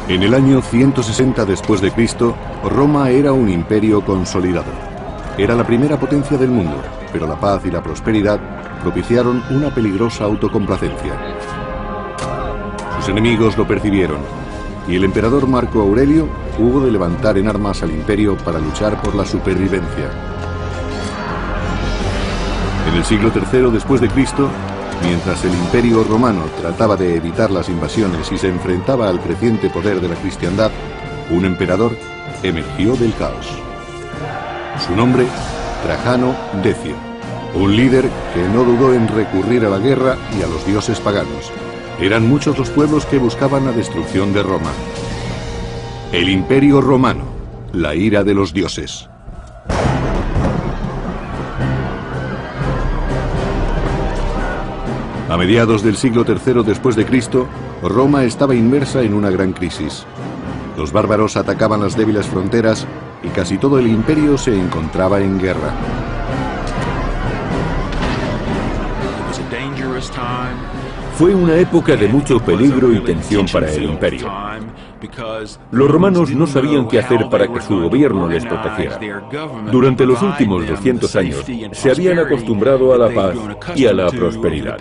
En el año 160 después de Cristo, Roma era un imperio consolidado. Era la primera potencia del mundo, pero la paz y la prosperidad propiciaron una peligrosa autocomplacencia. Sus enemigos lo percibieron, y el emperador Marco Aurelio hubo de levantar en armas al imperio para luchar por la supervivencia. En el siglo III después de Cristo, mientras el imperio romano trataba de evitar las invasiones y se enfrentaba al creciente poder de la cristiandad, un emperador emergió del caos. Su nombre, Trajano Decio, un líder que no dudó en recurrir a la guerra y a los dioses paganos. Eran muchos los pueblos que buscaban la destrucción de Roma. El Imperio Romano, la ira de los dioses. A mediados del siglo III después de Cristo, Roma estaba inmersa en una gran crisis. Los bárbaros atacaban las débiles fronteras y casi todo el imperio se encontraba en guerra. Fue una época de mucho peligro y tensión para el imperio. Los romanos no sabían qué hacer para que su gobierno les protegiera. Durante los últimos 200 años se habían acostumbrado a la paz y a la prosperidad.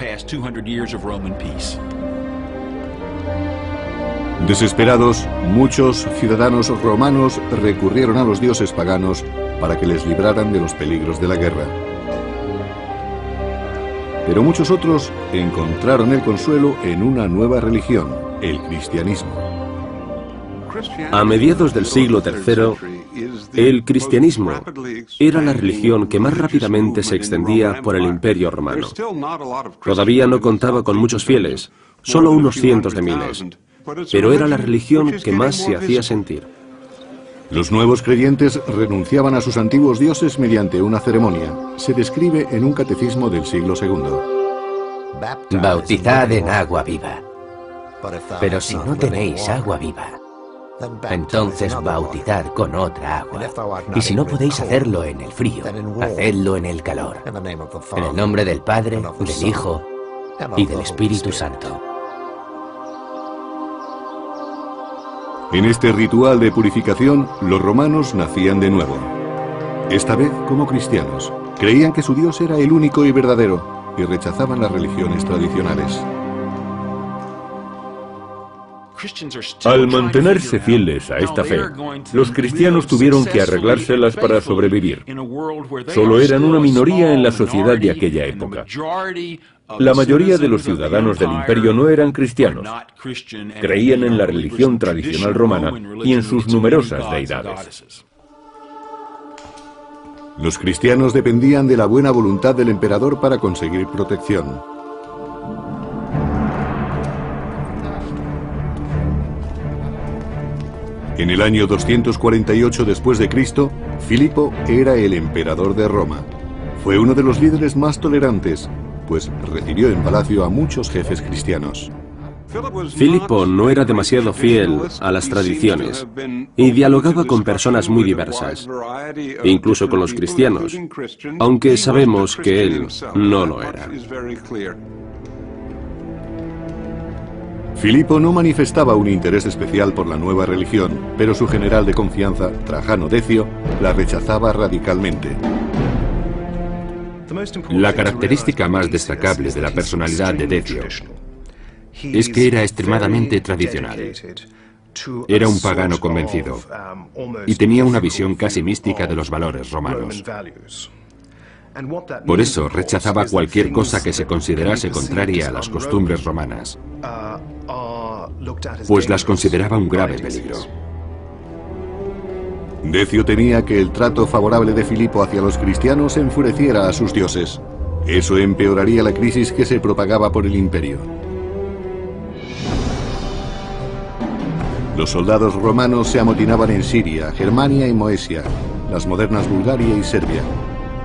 Desesperados, muchos ciudadanos romanos recurrieron a los dioses paganos para que les libraran de los peligros de la guerra. Pero muchos otros encontraron el consuelo en una nueva religión, el cristianismo. A mediados del siglo III, el cristianismo era la religión que más rápidamente se extendía por el Imperio Romano. Todavía no contaba con muchos fieles, solo unos cientos de miles, pero era la religión que más se hacía sentir. Los nuevos creyentes renunciaban a sus antiguos dioses mediante una ceremonia. Se describe en un catecismo del siglo II. Bautizad en agua viva. Pero si no tenéis agua viva, entonces bautizad con otra agua. Y si no podéis hacerlo en el frío, hacedlo en el calor. En el nombre del Padre, del Hijo y del Espíritu Santo. En este ritual de purificación, los romanos nacían de nuevo. Esta vez como cristianos. Creían que su Dios era el único y verdadero y rechazaban las religiones tradicionales. Al mantenerse fieles a esta fe, los cristianos tuvieron que arreglárselas para sobrevivir. Solo eran una minoría en la sociedad de aquella época. La mayoría de los ciudadanos del imperio no eran cristianos. Creían en la religión tradicional romana y en sus numerosas deidades. Los cristianos dependían de la buena voluntad del emperador para conseguir protección. En el año 248 después de Cristo, Filipo era el emperador de Roma. Fue uno de los líderes más tolerantes, pues recibió en palacio a muchos jefes cristianos. Filipo no era demasiado fiel a las tradiciones y dialogaba con personas muy diversas, incluso con los cristianos, aunque sabemos que él no lo era. Filipo no manifestaba un interés especial por la nueva religión, pero su general de confianza, Trajano Decio, la rechazaba radicalmente. La característica más destacable de la personalidad de Decio es que era extremadamente tradicional. Era un pagano convencido y tenía una visión casi mística de los valores romanos. Por eso rechazaba cualquier cosa que se considerase contraria a las costumbres romanas, pues las consideraba un grave peligro. Decio temía que el trato favorable de Filipo hacia los cristianos enfureciera a sus dioses. Eso empeoraría la crisis que se propagaba por el imperio. Los soldados romanos se amotinaban en Siria, Germania y Moesia, las modernas Bulgaria y Serbia.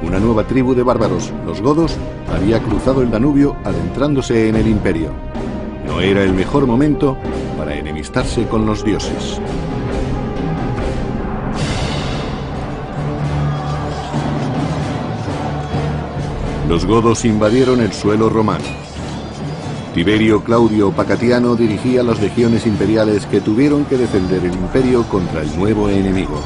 Una nueva tribu de bárbaros, los godos, había cruzado el Danubio adentrándose en el imperio. No era el mejor momento para enemistarse con los dioses. Los godos invadieron el suelo romano. Tiberio Claudio Pacatiano dirigía las legiones imperiales que tuvieron que defender el imperio contra el nuevo enemigo.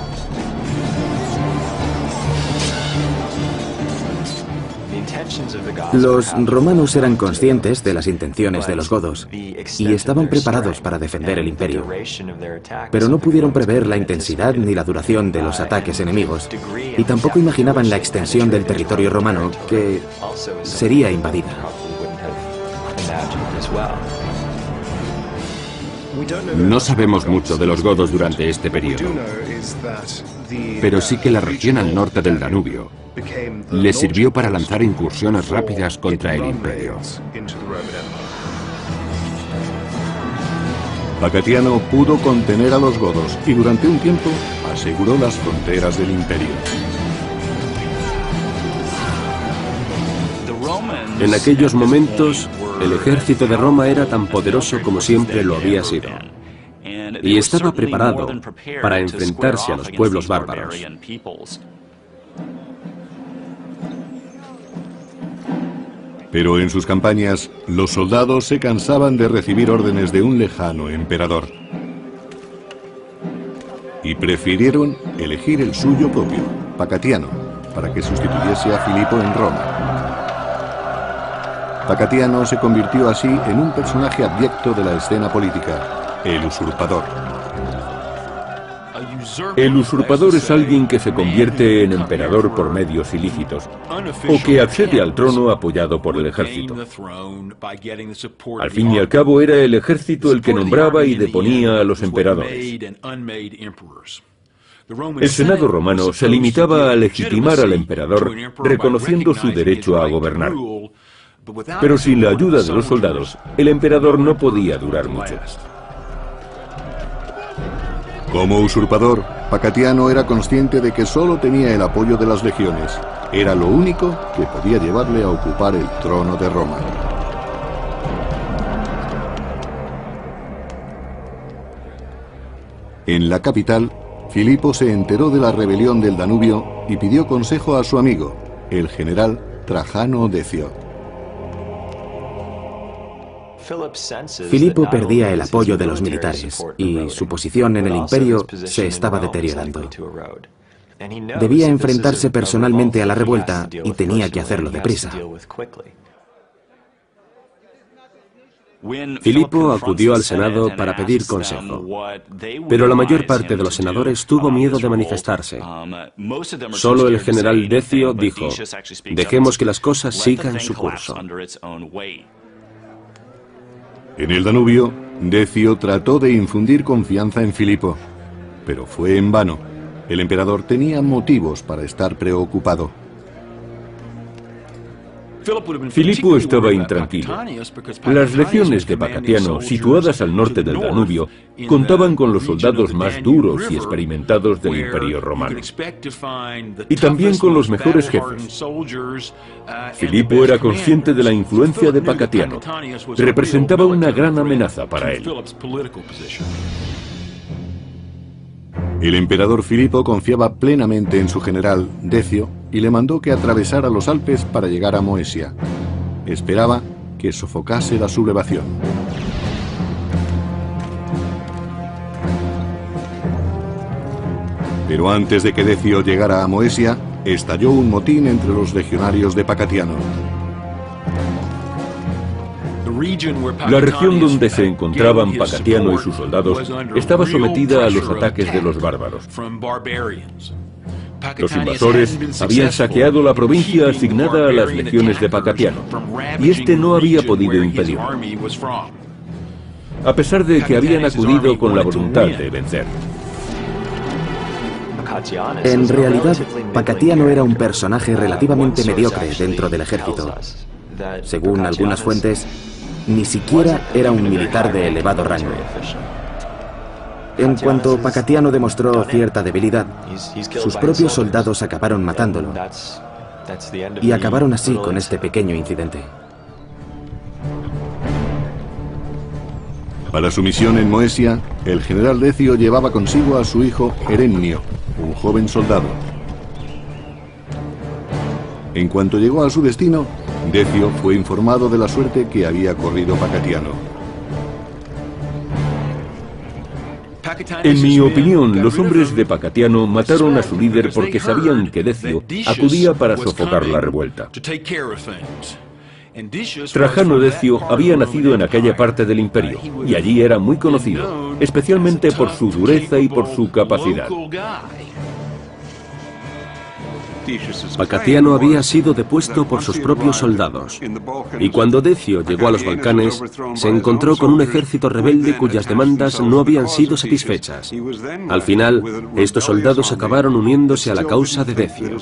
Los romanos eran conscientes de las intenciones de los godos y estaban preparados para defender el imperio, pero no pudieron prever la intensidad ni la duración de los ataques enemigos y tampoco imaginaban la extensión del territorio romano que sería invadida. No sabemos mucho de los godos durante este periodo, pero sí que la región al norte del Danubio les sirvió para lanzar incursiones rápidas contra el imperio. Pacatiano pudo contener a los godos y durante un tiempo aseguró las fronteras del imperio. En aquellos momentos, el ejército de Roma era tan poderoso como siempre lo había sido, y estaba preparado para enfrentarse a los pueblos bárbaros. Pero en sus campañas, los soldados se cansaban de recibir órdenes de un lejano emperador y prefirieron elegir el suyo propio, Pacatiano, para que sustituyese a Filipo en Roma. Pacatiano se convirtió así en un personaje abyecto de la escena política, el usurpador. El usurpador es alguien que se convierte en emperador por medios ilícitos, o que accede al trono apoyado por el ejército. Al fin y al cabo, era el ejército el que nombraba y deponía a los emperadores. El Senado romano se limitaba a legitimar al emperador, reconociendo su derecho a gobernar. Pero sin la ayuda de los soldados, el emperador no podía durar mucho. Como usurpador, Pacatiano era consciente de que solo tenía el apoyo de las legiones. Era lo único que podía llevarle a ocupar el trono de Roma. En la capital, Filipo se enteró de la rebelión del Danubio y pidió consejo a su amigo, el general Trajano Decio. Filipo perdía el apoyo de los militares y su posición en el imperio se estaba deteriorando. Debía enfrentarse personalmente a la revuelta y tenía que hacerlo deprisa. Filipo acudió al Senado para pedir consejo, pero la mayor parte de los senadores tuvo miedo de manifestarse. Solo el general Decio dijo: dejemos que las cosas sigan su curso. En el Danubio, Decio trató de infundir confianza en Filipo, pero fue en vano. El emperador tenía motivos para estar preocupado. Filipo estaba intranquilo. Las legiones de Pacatiano, situadas al norte del Danubio, contaban con los soldados más duros y experimentados del Imperio Romano, y también con los mejores jefes. Filipo era consciente de la influencia de Pacatiano. Representaba una gran amenaza para él. El emperador Filipo confiaba plenamente en su general, Decio, y le mandó que atravesara los Alpes para llegar a Moesia. Esperaba que sofocase la sublevación. Pero antes de que Decio llegara a Moesia, estalló un motín entre los legionarios de Pacatiano. La región donde se encontraban Pacatiano y sus soldados estaba sometida a los ataques de los bárbaros. Los invasores habían saqueado la provincia asignada a las legiones de Pacatiano, y este no había podido impedirlo, a pesar de que habían acudido con la voluntad de vencer. En realidad, Pacatiano era un personaje relativamente mediocre dentro del ejército. Según algunas fuentes, ni siquiera era un militar de elevado rango. En cuanto Pacatiano demostró cierta debilidad, sus propios soldados acabaron matándolo, y acabaron así con este pequeño incidente. Para su misión en Moesia, el general Decio llevaba consigo a su hijo Herennio, un joven soldado. En cuanto llegó a su destino, Decio fue informado de la suerte que había corrido Pacatiano. En mi opinión, los hombres de Pacatiano mataron a su líder porque sabían que Decio acudía para sofocar la revuelta. Trajano Decio había nacido en aquella parte del imperio y allí era muy conocido, especialmente por su dureza y por su capacidad. Pacatiano había sido depuesto por sus propios soldados, y cuando Decio llegó a los Balcanes, se encontró con un ejército rebelde cuyas demandas no habían sido satisfechas. Al final, estos soldados acabaron uniéndose a la causa de Decio.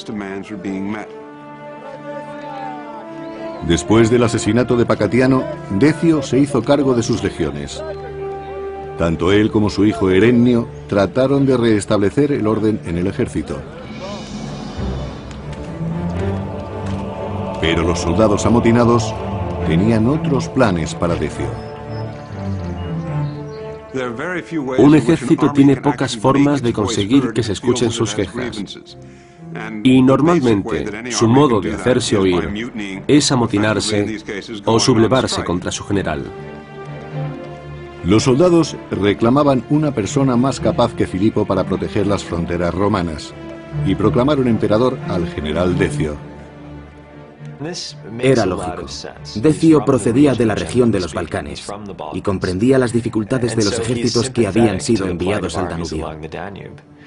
Después del asesinato de Pacatiano, Decio se hizo cargo de sus legiones. Tanto él como su hijo Herennio trataron de restablecer el orden en el ejército. Pero los soldados amotinados tenían otros planes para Decio. Un ejército tiene pocas formas de conseguir que se escuchen sus quejas. Y normalmente su modo de hacerse oír es amotinarse o sublevarse contra su general. Los soldados reclamaban una persona más capaz que Filipo para proteger las fronteras romanas y proclamaron emperador al general Decio. Era lógico. Decio procedía de la región de los Balcanes y comprendía las dificultades de los ejércitos que habían sido enviados al Danubio.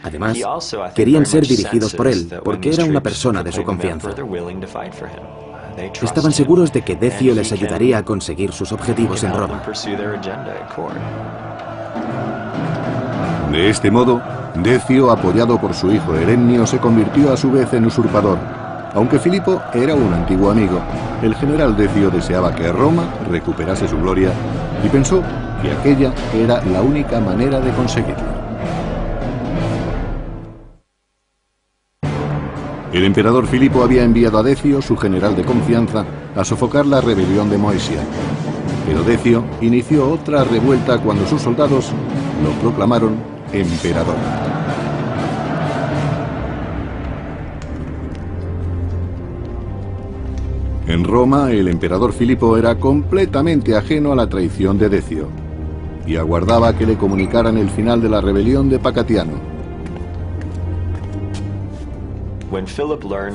Además, querían ser dirigidos por él, porque era una persona de su confianza. Estaban seguros de que Decio les ayudaría a conseguir sus objetivos en Roma. De este modo, Decio, apoyado por su hijo Herennio, se convirtió a su vez en usurpador. Aunque Filipo era un antiguo amigo, el general Decio deseaba que Roma recuperase su gloria y pensó que aquella era la única manera de conseguirlo. El emperador Filipo había enviado a Decio, su general de confianza, a sofocar la rebelión de Moesia. Pero Decio inició otra revuelta cuando sus soldados lo proclamaron emperador. En Roma, el emperador Filipo era completamente ajeno a la traición de Decio y aguardaba que le comunicaran el final de la rebelión de Pacatiano.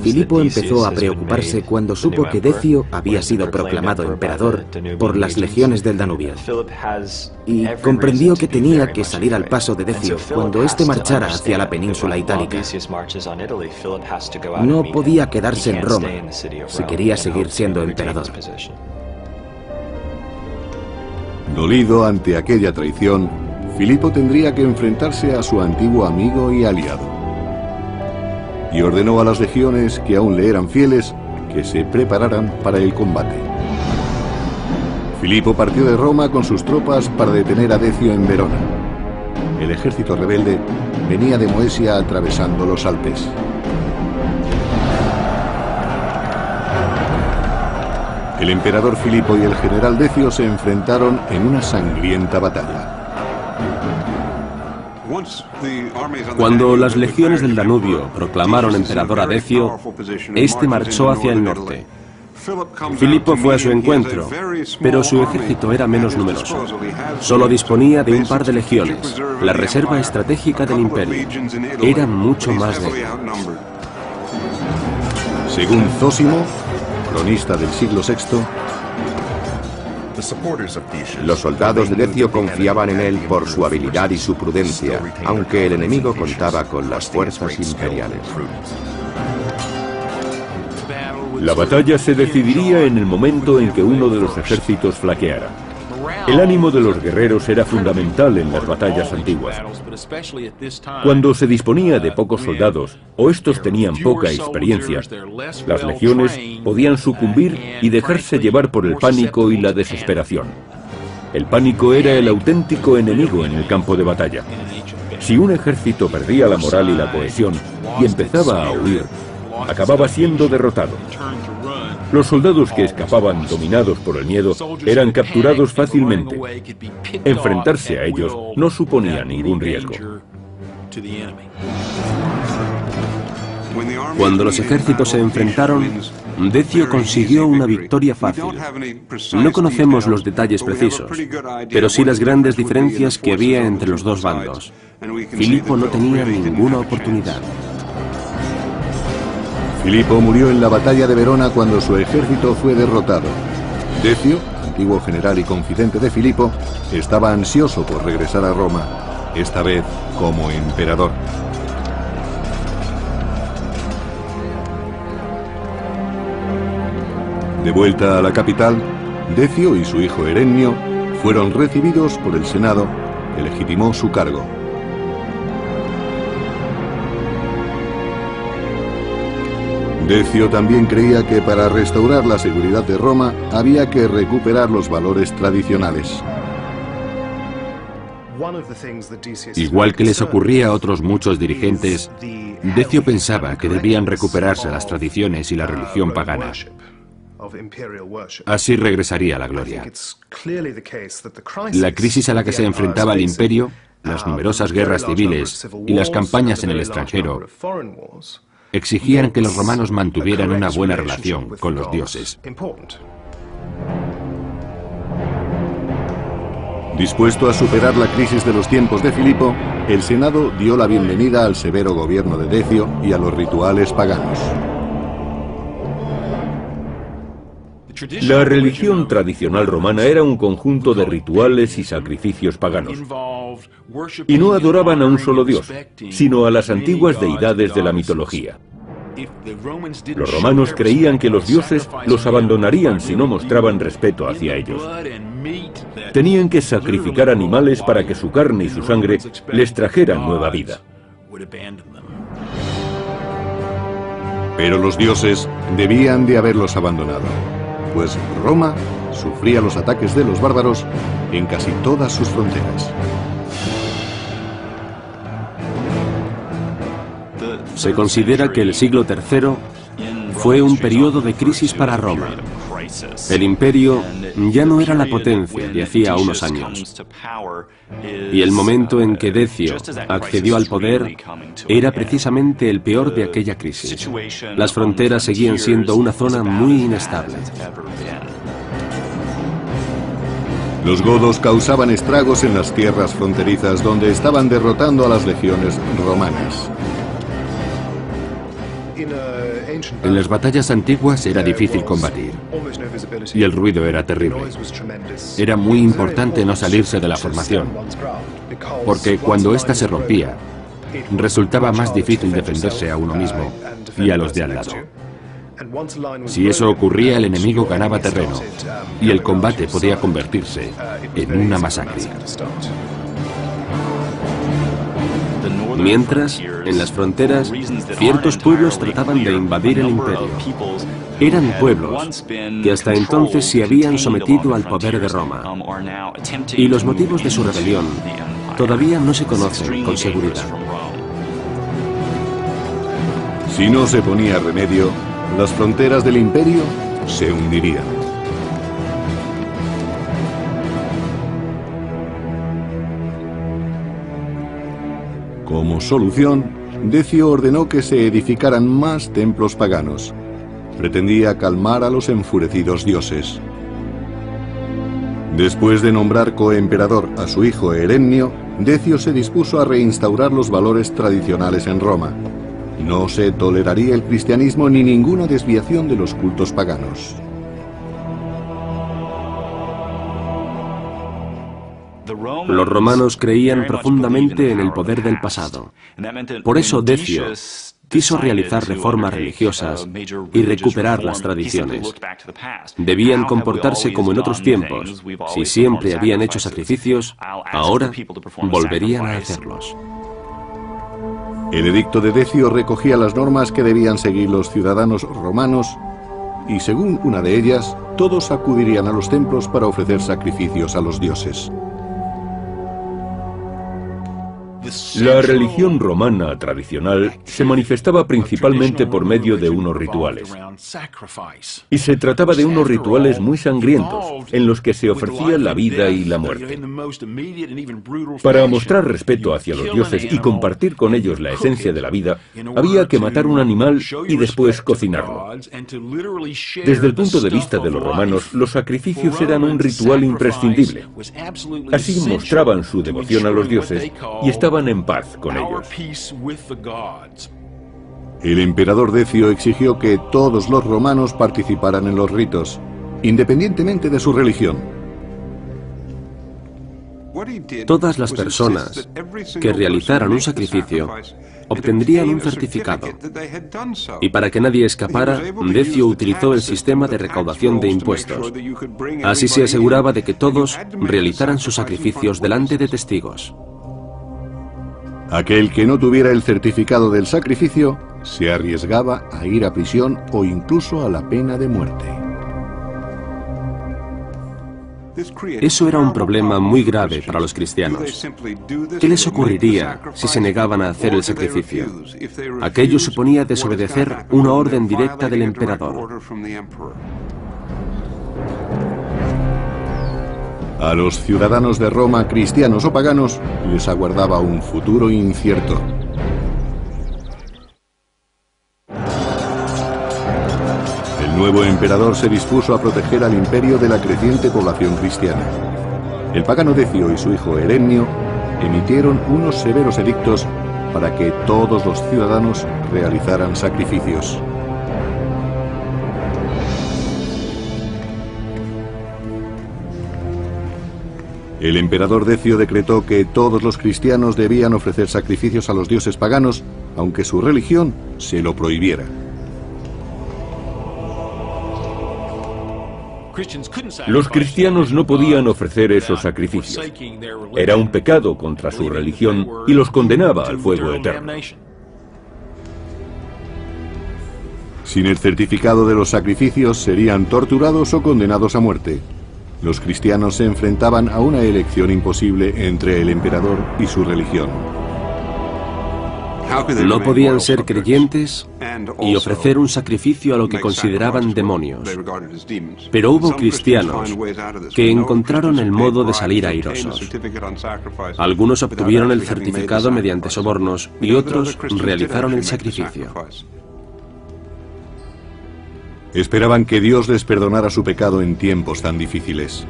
Filipo empezó a preocuparse cuando supo que Decio había sido proclamado emperador por las legiones del Danubio y comprendió que tenía que salir al paso de Decio cuando éste marchara hacia la península itálica. No podía quedarse en Roma si quería seguir siendo emperador. Dolido ante aquella traición, Filipo tendría que enfrentarse a su antiguo amigo y aliado. Y ordenó a las legiones que aún le eran fieles que se prepararan para el combate. Filipo partió de Roma con sus tropas para detener a Decio en Verona. El ejército rebelde venía de Moesia atravesando los Alpes. El emperador Filipo y el general Decio se enfrentaron en una sangrienta batalla. Cuando las legiones del Danubio proclamaron emperador a Decio, este marchó hacia el norte. Filipo fue a su encuentro, pero su ejército era menos numeroso. Solo disponía de un par de legiones, la reserva estratégica del imperio. Era mucho más débil. Según Zósimo, cronista del siglo VI, los soldados de Decio confiaban en él por su habilidad y su prudencia, aunque el enemigo contaba con las fuerzas imperiales. La batalla se decidiría en el momento en que uno de los ejércitos flaqueara. El ánimo de los guerreros era fundamental en las batallas antiguas. Cuando se disponía de pocos soldados, o estos tenían poca experiencia, las legiones podían sucumbir y dejarse llevar por el pánico y la desesperación. El pánico era el auténtico enemigo en el campo de batalla. Si un ejército perdía la moral y la cohesión y empezaba a huir, acababa siendo derrotado. Los soldados que escapaban dominados por el miedo eran capturados fácilmente. Enfrentarse a ellos no suponía ningún riesgo. Cuando los ejércitos se enfrentaron, Decio consiguió una victoria fácil. No conocemos los detalles precisos, pero sí las grandes diferencias que había entre los dos bandos. Filipo no tenía ninguna oportunidad. Filipo murió en la batalla de Verona cuando su ejército fue derrotado. Decio, antiguo general y confidente de Filipo, estaba ansioso por regresar a Roma, esta vez como emperador. De vuelta a la capital, Decio y su hijo Herennio fueron recibidos por el Senado, que legitimó su cargo. Decio también creía que para restaurar la seguridad de Roma había que recuperar los valores tradicionales. Igual que les ocurría a otros muchos dirigentes, Decio pensaba que debían recuperarse las tradiciones y la religión pagana. Así regresaría la gloria. La crisis a la que se enfrentaba el imperio, las numerosas guerras civiles y las campañas en el extranjero exigían que los romanos mantuvieran una buena relación con los dioses. Dispuesto a superar la crisis de los tiempos de Filipo, el Senado dio la bienvenida al severo gobierno de Decio y a los rituales paganos. La religión tradicional romana era un conjunto de rituales y sacrificios paganos. Y no adoraban a un solo dios, sino a las antiguas deidades de la mitología. Los romanos creían que los dioses los abandonarían si no mostraban respeto hacia ellos. Tenían que sacrificar animales para que su carne y su sangre les trajeran nueva vida. Pero los dioses debían de haberlos abandonado, pues Roma sufría los ataques de los bárbaros en casi todas sus fronteras. Se considera que el siglo III fue un periodo de crisis para Roma. El imperio ya no era la potencia de hacía unos años. Y el momento en que Decio accedió al poder era precisamente el peor de aquella crisis. Las fronteras seguían siendo una zona muy inestable. Los godos causaban estragos en las tierras fronterizas donde estaban derrotando a las legiones romanas. En las batallas antiguas era difícil combatir y el ruido era terrible. Era muy importante no salirse de la formación, porque cuando ésta se rompía, resultaba más difícil defenderse a uno mismo y a los de al lado. Si eso ocurría, el enemigo ganaba terreno y el combate podía convertirse en una masacre. Mientras, en las fronteras, ciertos pueblos trataban de invadir el imperio. Eran pueblos que hasta entonces se habían sometido al poder de Roma. Y los motivos de su rebelión todavía no se conocen con seguridad. Si no se ponía remedio, las fronteras del imperio se hundirían. Como solución, Decio ordenó que se edificaran más templos paganos. Pretendía calmar a los enfurecidos dioses. Después de nombrar coemperador a su hijo Herennio, Decio se dispuso a reinstaurar los valores tradicionales en Roma. No se toleraría el cristianismo ni ninguna desviación de los cultos paganos. Los romanos creían profundamente en el poder del pasado. Por eso Decio quiso realizar reformas religiosas y recuperar las tradiciones. Debían comportarse como en otros tiempos. Si siempre habían hecho sacrificios, ahora volverían a hacerlos. El edicto de Decio recogía las normas que debían seguir los ciudadanos romanos y, según una de ellas, todos acudirían a los templos para ofrecer sacrificios a los dioses. La religión romana tradicional se manifestaba principalmente por medio de unos rituales. Y se trataba de unos rituales muy sangrientos, en los que se ofrecía la vida y la muerte. Para mostrar respeto hacia los dioses y compartir con ellos la esencia de la vida, había que matar un animal y después cocinarlo. Desde el punto de vista de los romanos, los sacrificios eran un ritual imprescindible. Así mostraban su devoción a los dioses y estaban en paz con ellos. El emperador Decio exigió que todos los romanos participaran en los ritos, independientemente de su religión. Todas las personas que realizaran un sacrificio obtendrían un certificado. Y para que nadie escapara, Decio utilizó el sistema de recaudación de impuestos. Así se aseguraba de que todos realizaran sus sacrificios delante de testigos. Aquel que no tuviera el certificado del sacrificio se arriesgaba a ir a prisión o incluso a la pena de muerte. Eso era un problema muy grave para los cristianos. ¿Qué les ocurriría si se negaban a hacer el sacrificio? Aquello suponía desobedecer una orden directa del emperador. A los ciudadanos de Roma, cristianos o paganos, les aguardaba un futuro incierto. El nuevo emperador se dispuso a proteger al imperio de la creciente población cristiana. El pagano Decio y su hijo Herenio emitieron unos severos edictos para que todos los ciudadanos realizaran sacrificios. El emperador Decio decretó que todos los cristianos debían ofrecer sacrificios a los dioses paganos, aunque su religión se lo prohibiera. Los cristianos no podían ofrecer esos sacrificios. Era un pecado contra su religión y los condenaba al fuego eterno. Sin el certificado de los sacrificios serían torturados o condenados a muerte. Los cristianos se enfrentaban a una elección imposible entre el emperador y su religión. No podían ser creyentes y ofrecer un sacrificio a lo que consideraban demonios. Pero hubo cristianos que encontraron el modo de salir airosos. Algunos obtuvieron el certificado mediante sobornos y otros realizaron el sacrificio. Esperaban que Dios les perdonara su pecado en tiempos tan difíciles.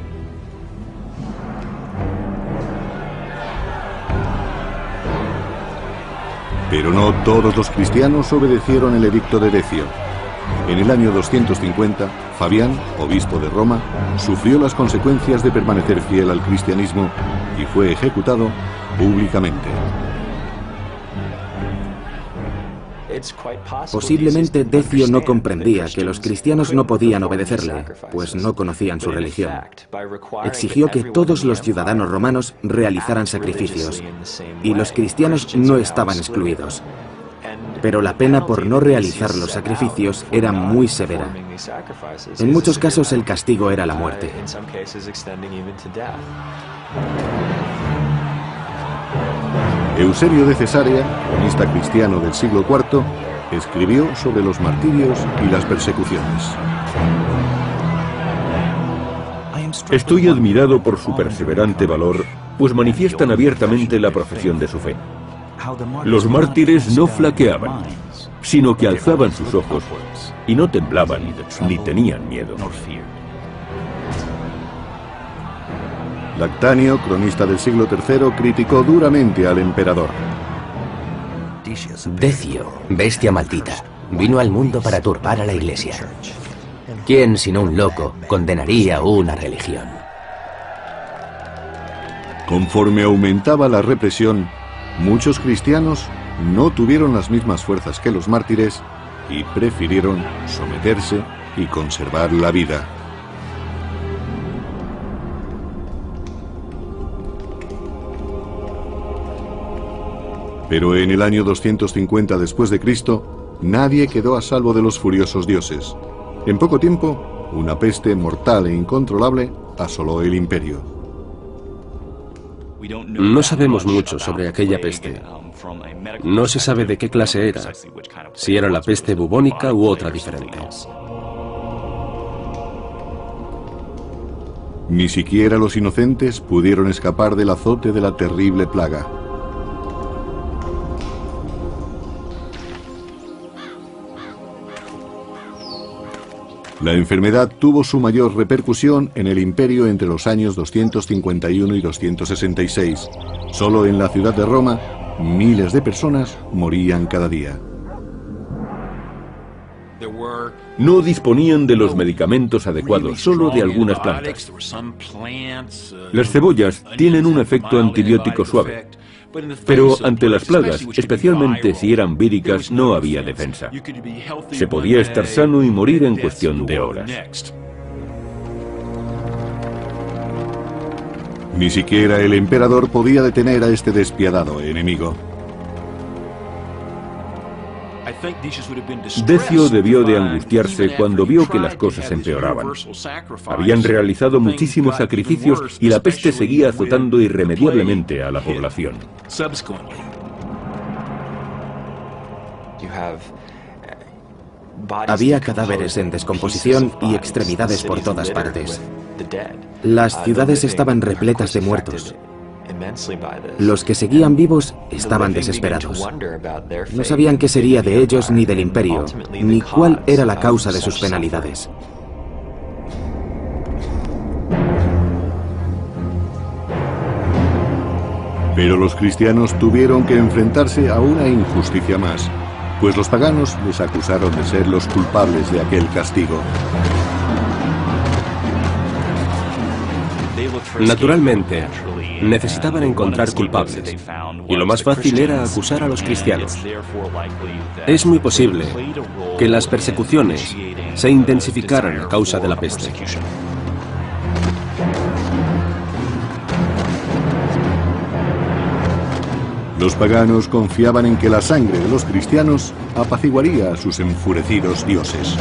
Pero no todos los cristianos obedecieron el edicto de Decio. En el año 250, Fabián, obispo de Roma, sufrió las consecuencias de permanecer fiel al cristianismo y fue ejecutado públicamente. Posiblemente Decio no comprendía que los cristianos no podían obedecerle, pues no conocían su religión. Exigió que todos los ciudadanos romanos realizaran sacrificios, y los cristianos no estaban excluidos. Pero la pena por no realizar los sacrificios era muy severa. En muchos casos el castigo era la muerte. Eusebio de Cesarea, cronista cristiano del siglo IV, escribió sobre los martirios y las persecuciones. Estoy admirado por su perseverante valor, pues manifiestan abiertamente la profesión de su fe. Los mártires no flaqueaban, sino que alzaban sus ojos y no temblaban ni tenían miedo. Lactanio, cronista del siglo III, criticó duramente al emperador. Decio, bestia maldita, vino al mundo para turbar a la Iglesia. ¿Quién, sino un loco, condenaría una religión? Conforme aumentaba la represión, muchos cristianos no tuvieron las mismas fuerzas que los mártires y prefirieron someterse y conservar la vida. Pero en el año 250 después de Cristo, nadie quedó a salvo de los furiosos dioses. En poco tiempo, una peste mortal e incontrolable asoló el imperio. No sabemos mucho sobre aquella peste. No se sabe de qué clase era, si era la peste bubónica u otra diferente. Ni siquiera los inocentes pudieron escapar del azote de la terrible plaga. La enfermedad tuvo su mayor repercusión en el imperio entre los años 251 y 266. Solo en la ciudad de Roma, miles de personas morían cada día. No disponían de los medicamentos adecuados, solo de algunas plantas. Las cebollas tienen un efecto antibiótico suave, pero ante las plagas, especialmente si eran víricas, no había defensa. Se podía estar sano y morir en cuestión de horas. Ni siquiera el emperador podía detener a este despiadado enemigo. Decio debió de angustiarse cuando vio que las cosas empeoraban. Habían realizado muchísimos sacrificios y la peste seguía azotando irremediablemente a la población. Había cadáveres en descomposición y extremidades por todas partes. Las ciudades estaban repletas de muertos. Los que seguían vivos estaban desesperados. No sabían qué sería de ellos ni del imperio, ni cuál era la causa de sus penalidades. Pero los cristianos tuvieron que enfrentarse a una injusticia más, pues los paganos les acusaron de ser los culpables de aquel castigo. Naturalmente, necesitaban encontrar culpables, y lo más fácil era acusar a los cristianos. Es muy posible que las persecuciones se intensificaran a causa de la peste. Los paganos confiaban en que la sangre de los cristianos apaciguaría a sus enfurecidos dioses.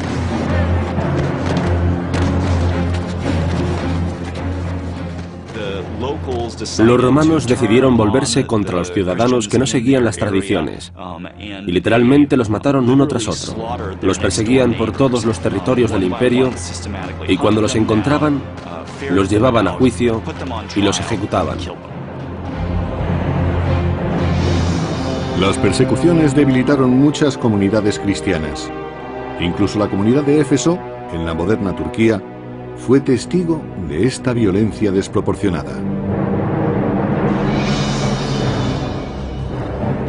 Los romanos decidieron volverse contra los ciudadanos que no seguían las tradiciones, y literalmente los mataron uno tras otro. Los perseguían por todos los territorios del imperio, y cuando los encontraban, los llevaban a juicio y los ejecutaban. Las persecuciones debilitaron muchas comunidades cristianas. Incluso la comunidad de Éfeso, en la moderna Turquía, fue testigo de esta violencia desproporcionada.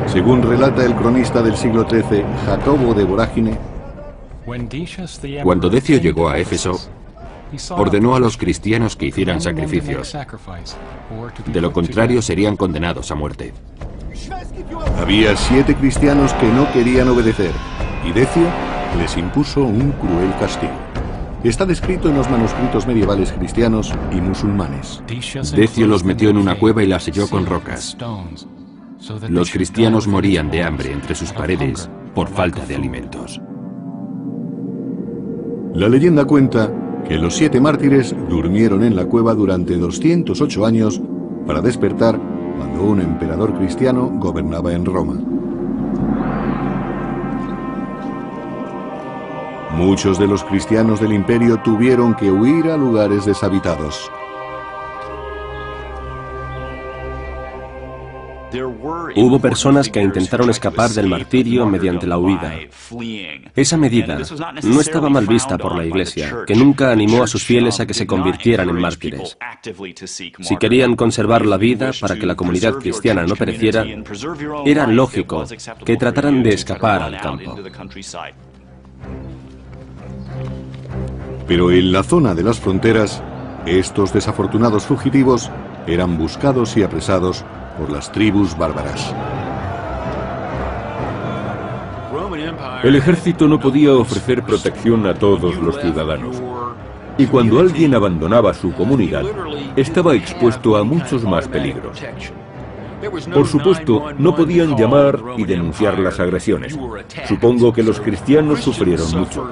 Según relata el cronista del siglo XIII, Jacobo de Vorágine, cuando Decio llegó a Éfeso, ordenó a los cristianos que hicieran sacrificios. De lo contrario, serían condenados a muerte. Había 7 cristianos que no querían obedecer, y Decio les impuso un cruel castigo. Está descrito en los manuscritos medievales cristianos y musulmanes. Decio los metió en una cueva y la selló con rocas. Los cristianos morían de hambre entre sus paredes por falta de alimentos. La leyenda cuenta que los 7 mártires durmieron en la cueva durante 208 años para despertar cuando un emperador cristiano gobernaba en Roma. Muchos de los cristianos del imperio tuvieron que huir a lugares deshabitados. Hubo personas que intentaron escapar del martirio mediante la huida. Esa medida no estaba mal vista por la Iglesia, que nunca animó a sus fieles a que se convirtieran en mártires. Si querían conservar la vida para que la comunidad cristiana no pereciera, era lógico que trataran de escapar al campo. Pero en la zona de las fronteras, estos desafortunados fugitivos eran buscados y apresados por las tribus bárbaras. El ejército no podía ofrecer protección a todos los ciudadanos. Y cuando alguien abandonaba su comunidad, estaba expuesto a muchos más peligros. Por supuesto, no podían llamar y denunciar las agresiones. Supongo que los cristianos sufrieron mucho.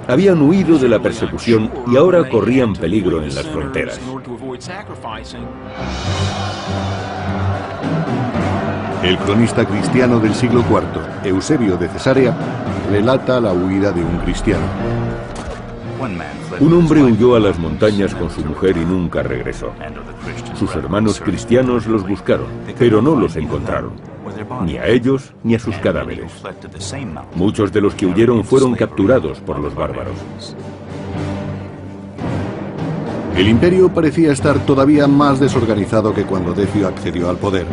Habían huido de la persecución y ahora corrían peligro en las fronteras. El cronista cristiano del siglo IV, Eusebio de Cesarea, relata la huida de un cristiano. Un hombre huyó a las montañas con su mujer y nunca regresó. Sus hermanos cristianos los buscaron, pero no los encontraron, ni a ellos ni a sus cadáveres. Muchos de los que huyeron fueron capturados por los bárbaros. El imperio parecía estar todavía más desorganizado que cuando Decio accedió al poder.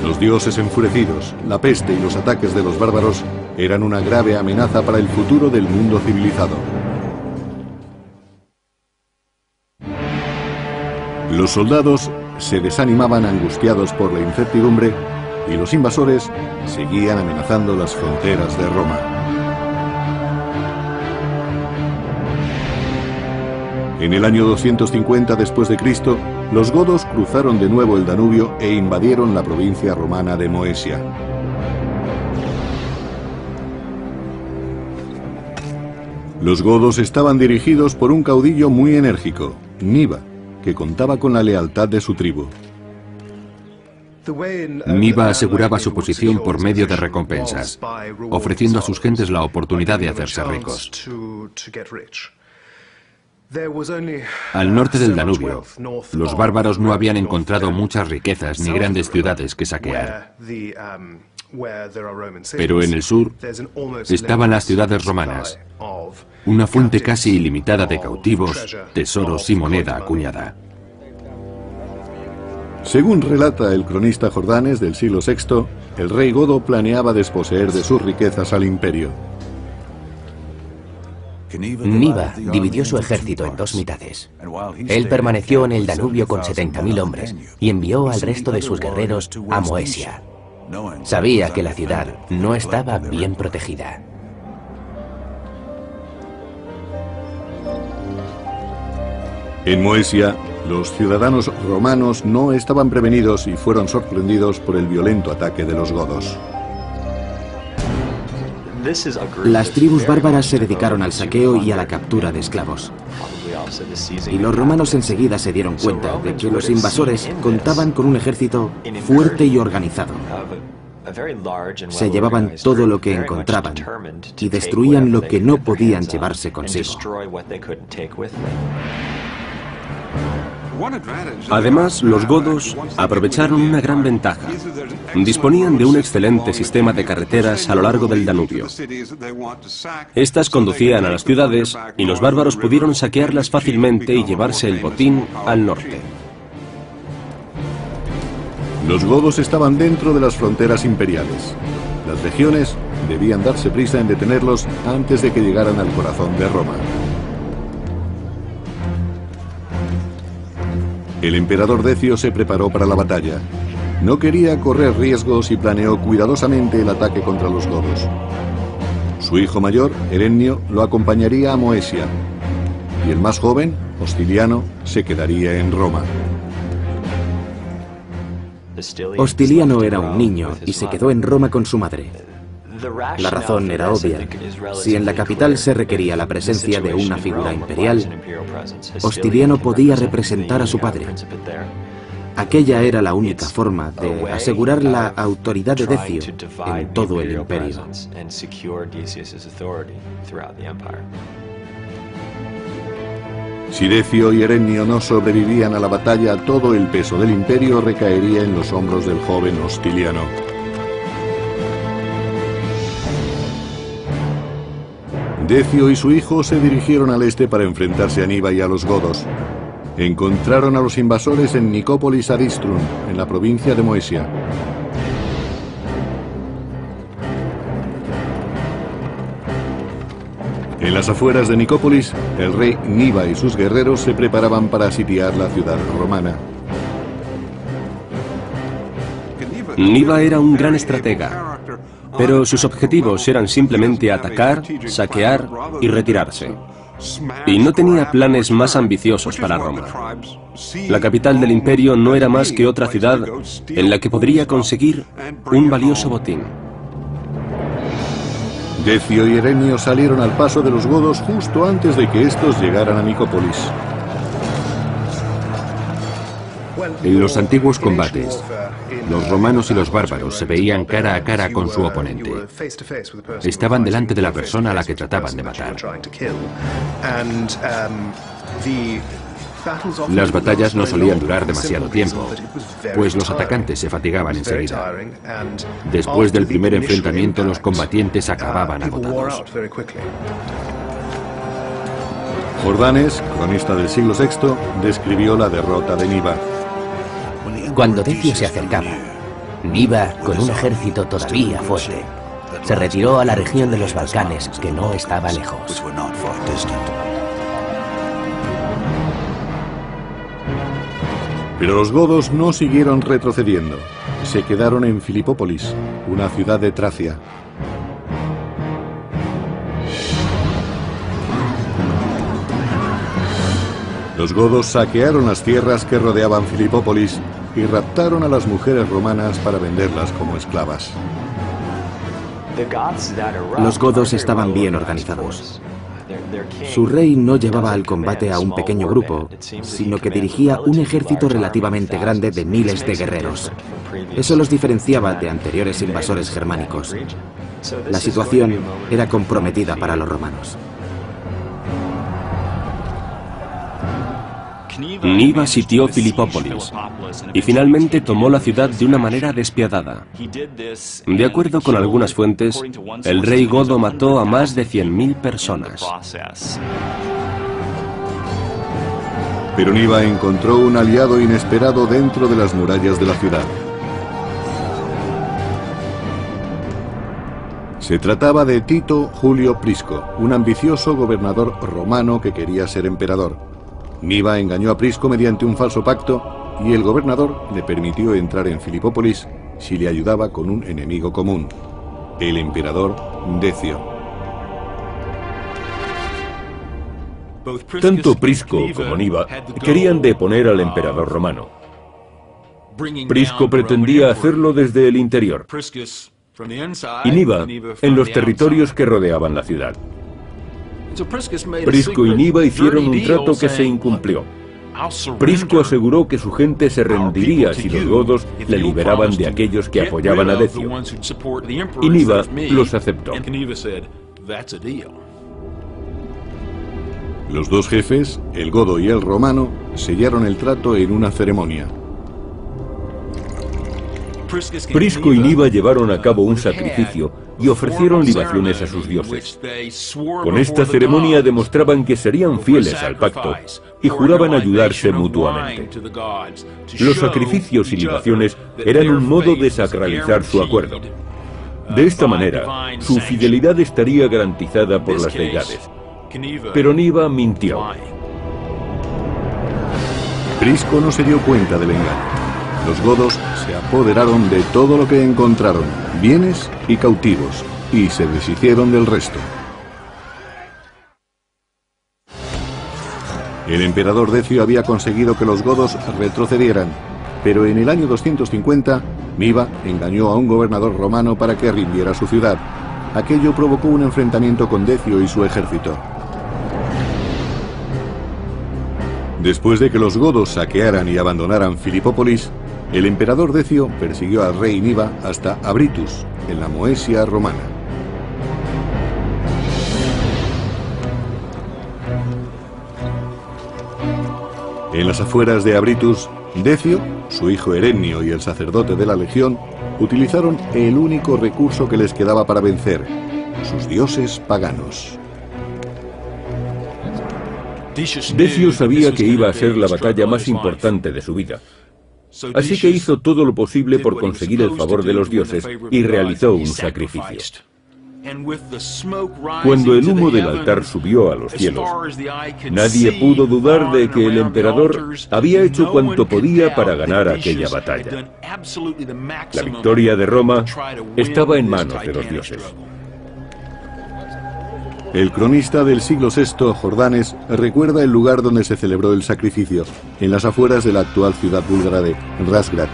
Los dioses enfurecidos, la peste y los ataques de los bárbaros eran una grave amenaza para el futuro del mundo civilizado. Los soldados se desanimaban angustiados por la incertidumbre y los invasores seguían amenazando las fronteras de Roma. En el año 250 después de Cristo, los godos cruzaron de nuevo el Danubio e invadieron la provincia romana de Moesia. Los godos estaban dirigidos por un caudillo muy enérgico, Niba, que contaba con la lealtad de su tribu. Niba aseguraba su posición por medio de recompensas, ofreciendo a sus gentes la oportunidad de hacerse ricos. Al norte del Danubio, los bárbaros no habían encontrado muchas riquezas ni grandes ciudades que saquear. Pero en el sur estaban las ciudades romanas, una fuente casi ilimitada de cautivos, tesoros y moneda acuñada. Según relata el cronista Jordanes del siglo VI, el rey godo planeaba desposeer de sus riquezas al imperio. Niba dividió su ejército en dos mitades. Él permaneció en el Danubio con 70.000 hombres y envió al resto de sus guerreros a Moesia. Sabía que la ciudad no estaba bien protegida. En Moesia, los ciudadanos romanos no estaban prevenidos y fueron sorprendidos por el violento ataque de los godos. Las tribus bárbaras se dedicaron al saqueo y a la captura de esclavos. Y los romanos enseguida se dieron cuenta de que los invasores contaban con un ejército fuerte y organizado. Se llevaban todo lo que encontraban y destruían lo que no podían llevarse consigo. Además, los godos aprovecharon una gran ventaja. Disponían de un excelente sistema de carreteras a lo largo del Danubio. Estas conducían a las ciudades y los bárbaros pudieron saquearlas fácilmente y llevarse el botín al norte. Los godos estaban dentro de las fronteras imperiales. Las legiones debían darse prisa en detenerlos antes de que llegaran al corazón de Roma. El emperador Decio se preparó para la batalla. No quería correr riesgos y planeó cuidadosamente el ataque contra los godos. Su hijo mayor, Herennio, lo acompañaría a Moesia, y el más joven, Hostiliano, se quedaría en Roma. Hostiliano era un niño y se quedó en Roma con su madre. La razón era obvia. Si en la capital se requería la presencia de una figura imperial, Hostiliano podía representar a su padre. Aquella era la única forma de asegurar la autoridad de Decio en todo el imperio. Si Decio y Herennio no sobrevivían a la batalla, todo el peso del imperio recaería en los hombros del joven Hostiliano. Decio y su hijo se dirigieron al este para enfrentarse a Niba y a los godos. Encontraron a los invasores en Nicópolis Aristrum, en la provincia de Moesia. En las afueras de Nicópolis, el rey Niba y sus guerreros se preparaban para sitiar la ciudad romana. Niba era un gran estratega, pero sus objetivos eran simplemente atacar, saquear y retirarse. Y no tenía planes más ambiciosos para Roma. La capital del imperio no era más que otra ciudad en la que podría conseguir un valioso botín. Decio y Erenio salieron al paso de los godos justo antes de que estos llegaran a Nicópolis. En los antiguos combates, los romanos y los bárbaros se veían cara a cara con su oponente. Estaban delante de la persona a la que trataban de matar. Las batallas no solían durar demasiado tiempo, pues los atacantes se fatigaban enseguida. Después del primer enfrentamiento, los combatientes acababan agotados. Jordanes, cronista del siglo VI, describió la derrota de Niva. Cuando Decio se acercaba, Niva, con un ejército todavía fuerte, se retiró a la región de los Balcanes, que no estaba lejos. Pero los godos no siguieron retrocediendo. Se quedaron en Filipópolis, una ciudad de Tracia. Los godos saquearon las tierras que rodeaban Filipópolis y raptaron a las mujeres romanas para venderlas como esclavas. Los godos estaban bien organizados. Su rey no llevaba al combate a un pequeño grupo, sino que dirigía un ejército relativamente grande de miles de guerreros. Eso los diferenciaba de anteriores invasores germánicos. La situación era comprometida para los romanos. Niva sitió Filipópolis y finalmente tomó la ciudad de una manera despiadada. De acuerdo con algunas fuentes, el rey godo mató a más de 100.000 personas. Pero Niva encontró un aliado inesperado dentro de las murallas de la ciudad. Se trataba de Tito Julio Prisco, un ambicioso gobernador romano que quería ser emperador. Niva engañó a Prisco mediante un falso pacto y el gobernador le permitió entrar en Filipópolis si le ayudaba con un enemigo común, el emperador Decio. Tanto Prisco como Niva querían deponer al emperador romano. Prisco pretendía hacerlo desde el interior y Niva en los territorios que rodeaban la ciudad. Prisco y Niva hicieron un trato que se incumplió. Prisco aseguró que su gente se rendiría si los godos le liberaban de aquellos que apoyaban a Decio, y Niva los aceptó. Los dos jefes, el godo y el romano, sellaron el trato en una ceremonia. Prisco y Niva llevaron a cabo un sacrificio y ofrecieron libaciones a sus dioses. Con esta ceremonia demostraban que serían fieles al pacto y juraban ayudarse mutuamente. Los sacrificios y libaciones eran un modo de sacralizar su acuerdo. De esta manera, su fidelidad estaría garantizada por las deidades. Pero Niva mintió. Prisco no se dio cuenta del engaño. Los godos se apoderaron de todo lo que encontraron, bienes y cautivos, y se deshicieron del resto. El emperador Decio había conseguido que los godos retrocedieran, pero en el año 250, Niva engañó a un gobernador romano para que rindiera su ciudad. Aquello provocó un enfrentamiento con Decio y su ejército. Después de que los godos saquearan y abandonaran Filipópolis, el emperador Decio persiguió al rey Niva hasta Abritus, en la Moesia romana. En las afueras de Abritus, Decio, su hijo Erenio y el sacerdote de la legión utilizaron el único recurso que les quedaba para vencer, sus dioses paganos. Decio sabía que iba a ser la batalla más importante de su vida. Así que hizo todo lo posible por conseguir el favor de los dioses y realizó un sacrificio. Cuando el humo del altar subió a los cielos, nadie pudo dudar de que el emperador había hecho cuanto podía para ganar aquella batalla. La victoria de Roma estaba en manos de los dioses. El cronista del siglo VI, Jordanes, recuerda el lugar donde se celebró el sacrificio, en las afueras de la actual ciudad búlgara de Razgrad.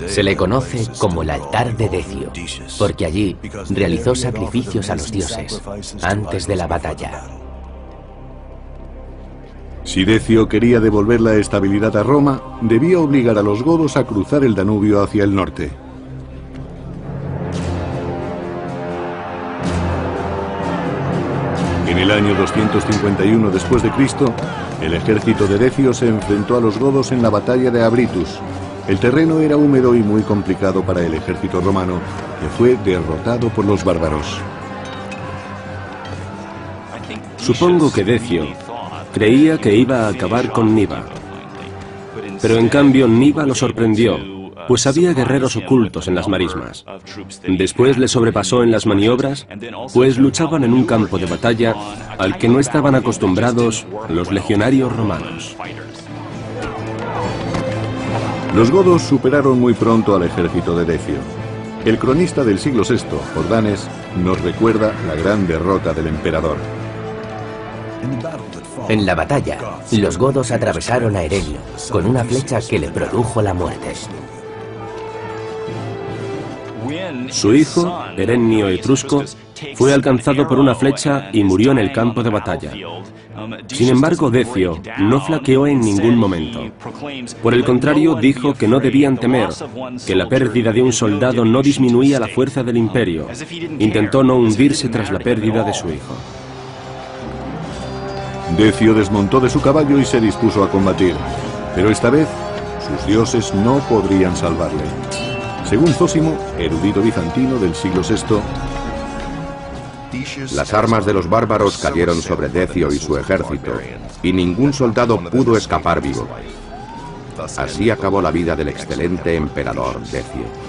Se le conoce como el altar de Decio, porque allí realizó sacrificios a los dioses antes de la batalla. Si Decio quería devolver la estabilidad a Roma, debía obligar a los godos a cruzar el Danubio hacia el norte. En el año 251 después de Cristo, el ejército de Decio se enfrentó a los godos en la batalla de Abritus. El terreno era húmedo y muy complicado para el ejército romano, que fue derrotado por los bárbaros. Supongo que Decio creía que iba a acabar con Niba. Pero en cambio Niba lo sorprendió, pues había guerreros ocultos en las marismas. Después le sobrepasó en las maniobras, pues luchaban en un campo de batalla al que no estaban acostumbrados los legionarios romanos. Los godos superaron muy pronto al ejército de Decio. El cronista del siglo VI, Jordanes, nos recuerda la gran derrota del emperador. En la batalla, los godos atravesaron a Erenio con una flecha que le produjo la muerte. Su hijo, Erenio Etrusco, fue alcanzado por una flecha y murió en el campo de batalla. Sin embargo, Decio no flaqueó en ningún momento. Por el contrario, dijo que no debían temer, que la pérdida de un soldado no disminuía la fuerza del imperio. Intentó no hundirse tras la pérdida de su hijo. Decio desmontó de su caballo y se dispuso a combatir, pero esta vez sus dioses no podrían salvarle. Según Zósimo, erudito bizantino del siglo VI, las armas de los bárbaros cayeron sobre Decio y su ejército, y ningún soldado pudo escapar vivo. Así acabó la vida del excelente emperador Decio.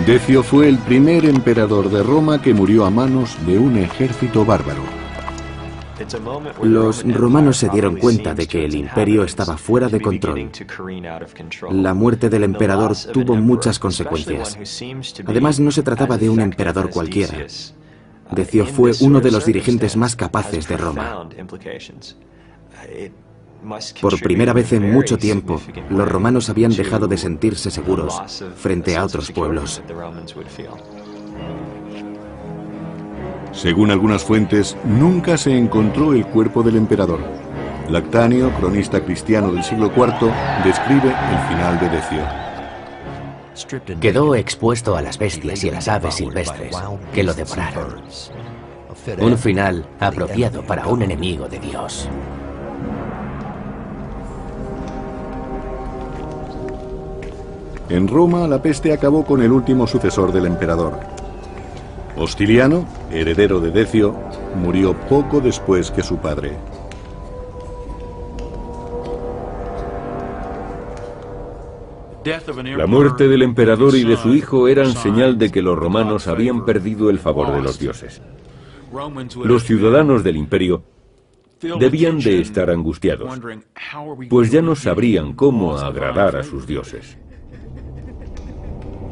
Decio fue el primer emperador de Roma que murió a manos de un ejército bárbaro. Los romanos se dieron cuenta de que el imperio estaba fuera de control. La muerte del emperador tuvo muchas consecuencias. Además, no se trataba de un emperador cualquiera. Decio fue uno de los dirigentes más capaces de Roma. Por primera vez en mucho tiempo, los romanos habían dejado de sentirse seguros frente a otros pueblos. Según algunas fuentes, nunca se encontró el cuerpo del emperador. Lactanio, cronista cristiano del siglo IV, describe el final de Decio. Quedó expuesto a las bestias y a las aves silvestres, que lo devoraron. Un final apropiado para un enemigo de Dios. En Roma, la peste acabó con el último sucesor del emperador. Hostiliano, heredero de Decio, murió poco después que su padre. La muerte del emperador y de su hijo eran señal de que los romanos habían perdido el favor de los dioses. Los ciudadanos del imperio debían de estar angustiados, pues ya no sabrían cómo agradar a sus dioses.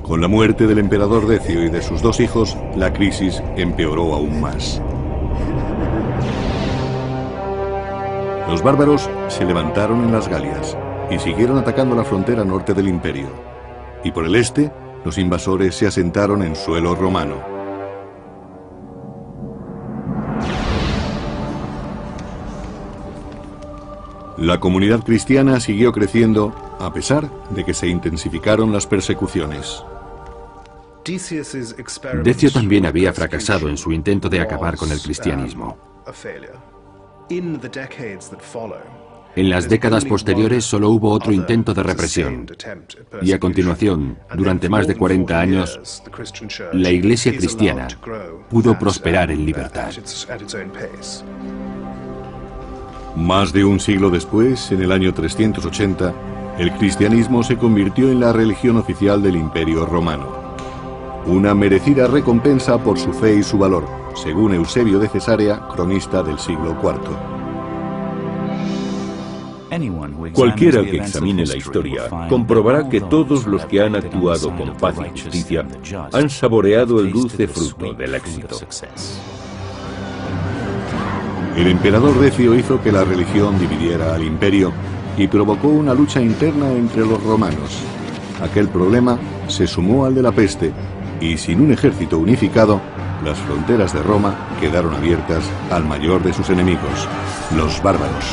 Con la muerte del emperador Decio y de sus dos hijos, la crisis empeoró aún más. Los bárbaros se levantaron en las Galias y siguieron atacando la frontera norte del imperio. Y por el este, los invasores se asentaron en suelo romano. La comunidad cristiana siguió creciendo a pesar de que se intensificaron las persecuciones. Decio también había fracasado en su intento de acabar con el cristianismo. En las décadas posteriores solo hubo otro intento de represión. Y a continuación, durante más de 40 años, la Iglesia cristiana pudo prosperar en libertad. Más de un siglo después, en el año 380, el cristianismo se convirtió en la religión oficial del Imperio Romano. Una merecida recompensa por su fe y su valor, según Eusebio de Cesarea, cronista del siglo IV. Cualquiera que examine la historia comprobará que todos los que han actuado con paz y justicia han saboreado el dulce fruto del éxito. El emperador Decio hizo que la religión dividiera al imperio y provocó una lucha interna entre los romanos. Aquel problema se sumó al de la peste, y sin un ejército unificado, las fronteras de Roma quedaron abiertas al mayor de sus enemigos, los bárbaros.